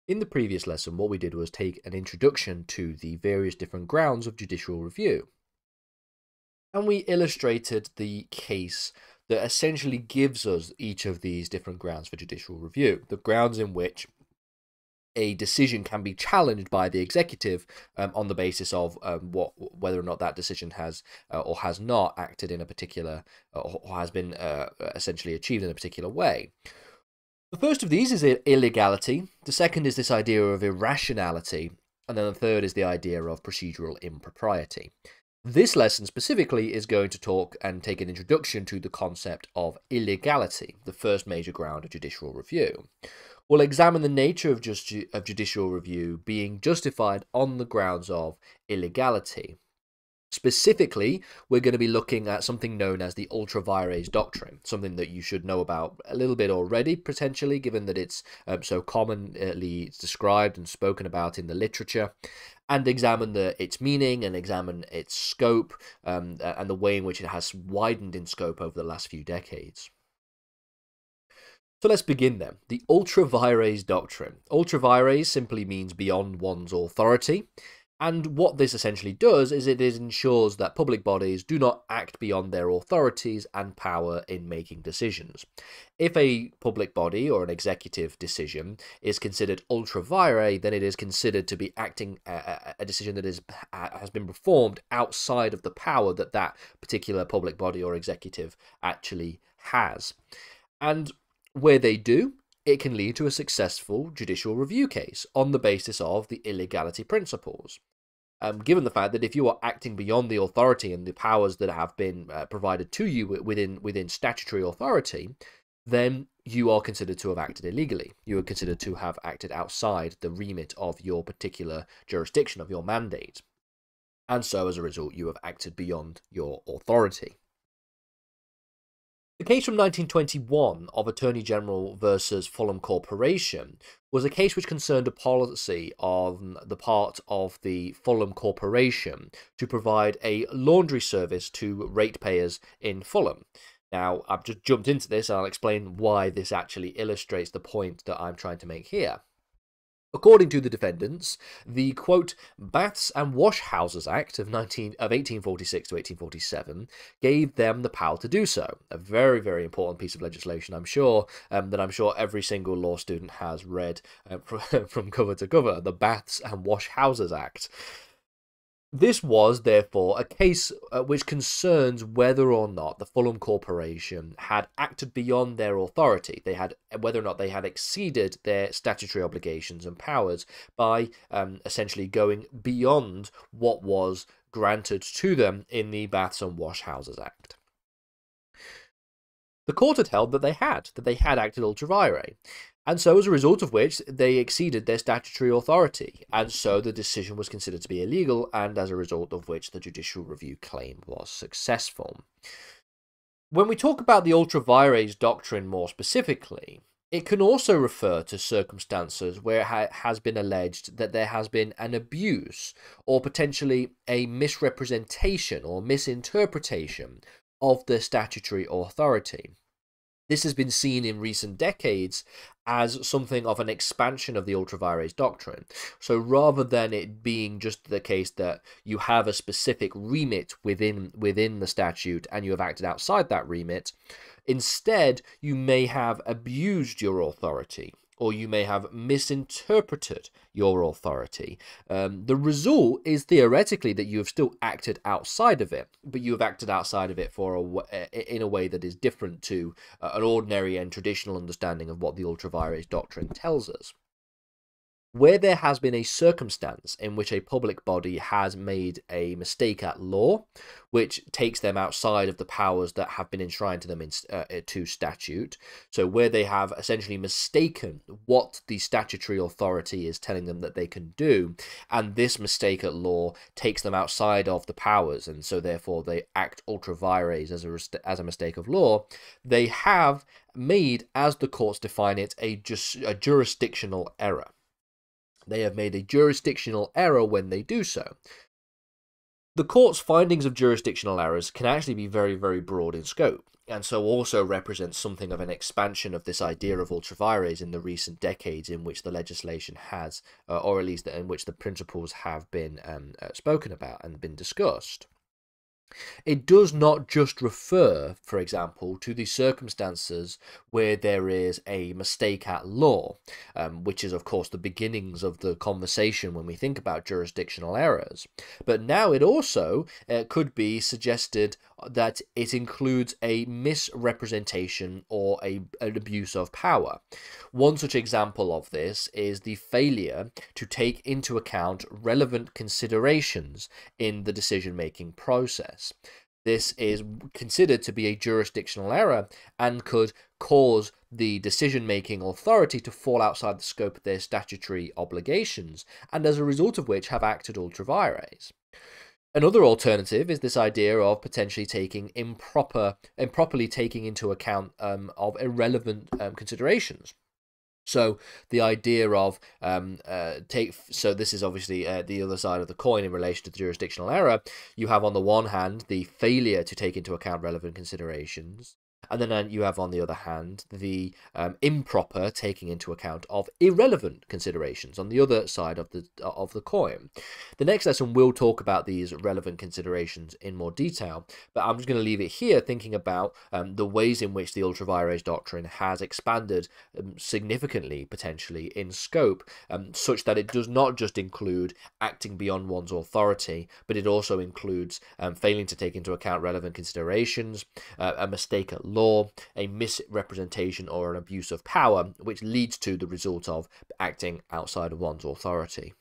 In the previous lesson, what we did was take an introduction to the various different grounds of judicial review. And we illustrated the case that essentially gives us each of these different grounds for judicial review, the grounds in which a decision can be challenged by the executive on the basis of whether or not that decision has or has not acted in a particular or has been essentially achieved in a particular way. The first of these is illegality. The second is this idea of irrationality. And then the third is the idea of procedural impropriety. This lesson specifically is going to talk and take an introduction to the concept of illegality, the first major ground of judicial review. We'll examine the nature of judicial review being justified on the grounds of illegality. Specifically, we're going to be looking at something known as the ultra vires doctrine, something that you should know about a little bit already, potentially, given that it's so commonly described and spoken about in the literature, and examine its meaning and examine its scope and the way in which it has widened in scope over the last few decades. So let's begin then. The ultra vires doctrine. Ultra vires simply means beyond one's authority. And what this essentially does is it ensures that public bodies do not act beyond their authorities and power in making decisions. If a public body or an executive decision is considered ultra vires, then it is considered to be acting a decision that has been performed outside of the power that that particular public body or executive actually has. And where they do, it can lead to a successful judicial review case on the basis of the illegality principles. Given the fact that if you are acting beyond the authority and the powers that have been provided to you within statutory authority, then you are considered to have acted illegally. You are considered to have acted outside the remit of your particular jurisdiction, of your mandate. And so, as a result, you have acted beyond your authority. The case from 1921 of Attorney General versus Fulham Corporation was a case which concerned a policy on the part of the Fulham Corporation to provide a laundry service to ratepayers in Fulham. Now, I've just jumped into this and I'll explain why this actually illustrates the point that I'm trying to make here. According to the defendants, the, quote, Baths and Wash Houses Act of 1846 to 1847 gave them the power to do so. A very, very important piece of legislation, I'm sure, that I'm sure every single law student has read from cover to cover, the Baths and Wash Houses Act. This was, therefore, a case which concerns whether or not the Fulham Corporation had acted beyond their authority. Whether or not they had exceeded their statutory obligations and powers by essentially going beyond what was granted to them in the Baths and Wash Houses Act. The court had held that they had acted ultra vires, and so as a result of which they exceeded their statutory authority, and so the decision was considered to be illegal, and as a result of which the judicial review claim was successful. When we talk about the ultra vires doctrine more specifically, it can also refer to circumstances where it has been alleged that there has been an abuse or potentially a misrepresentation or misinterpretation of the statutory authority. This has been seen in recent decades as something of an expansion of the ultra vires doctrine. So rather than it being just the case that you have a specific remit within the statute and you have acted outside that remit, instead you may have abused your authority, or you may have misinterpreted your authority. The result is theoretically that you have still acted outside of it, but you have acted outside of it in a way that is different to an ordinary and traditional understanding of what the ultra vires doctrine tells us. Where there has been a circumstance in which a public body has made a mistake at law, which takes them outside of the powers that have been enshrined to them to statute, so where they have essentially mistaken what the statutory authority is telling them that they can do, and this mistake at law takes them outside of the powers, and so therefore they act ultra vires as a mistake of law, they have made, as the courts define it, a jurisdictional error. They have made a jurisdictional error when they do so. The court's findings of jurisdictional errors can actually be very, very broad in scope, and so also represents something of an expansion of this idea of ultra vires in the recent decades in which the legislation has, or at least in which the principles have been spoken about and been discussed. It does not just refer, for example, to the circumstances where there is a mistake at law, which is, of course, the beginnings of the conversation when we think about jurisdictional errors. But now it also could be suggested that it includes a misrepresentation or an abuse of power. One such example of this is the failure to take into account relevant considerations in the decision-making process. This is considered to be a jurisdictional error and could cause the decision-making authority to fall outside the scope of their statutory obligations, and as a result of which have acted ultra vires. Another alternative is this idea of potentially taking improperly taking into account of irrelevant considerations. So the idea of so this is obviously the other side of the coin in relation to the jurisdictional error. You have on the one hand the failure to take into account relevant considerations, and then you have on the other hand the improper taking into account of irrelevant considerations on the other side of the coin. The next lesson will talk about these relevant considerations in more detail, but I'm just going to leave it here thinking about the ways in which the ultra vires doctrine has expanded significantly, potentially, in scope, such that it does not just include acting beyond one's authority, but it also includes failing to take into account relevant considerations, a mistake at law, a misrepresentation or an abuse of power, which leads to the result of acting outside of one's authority.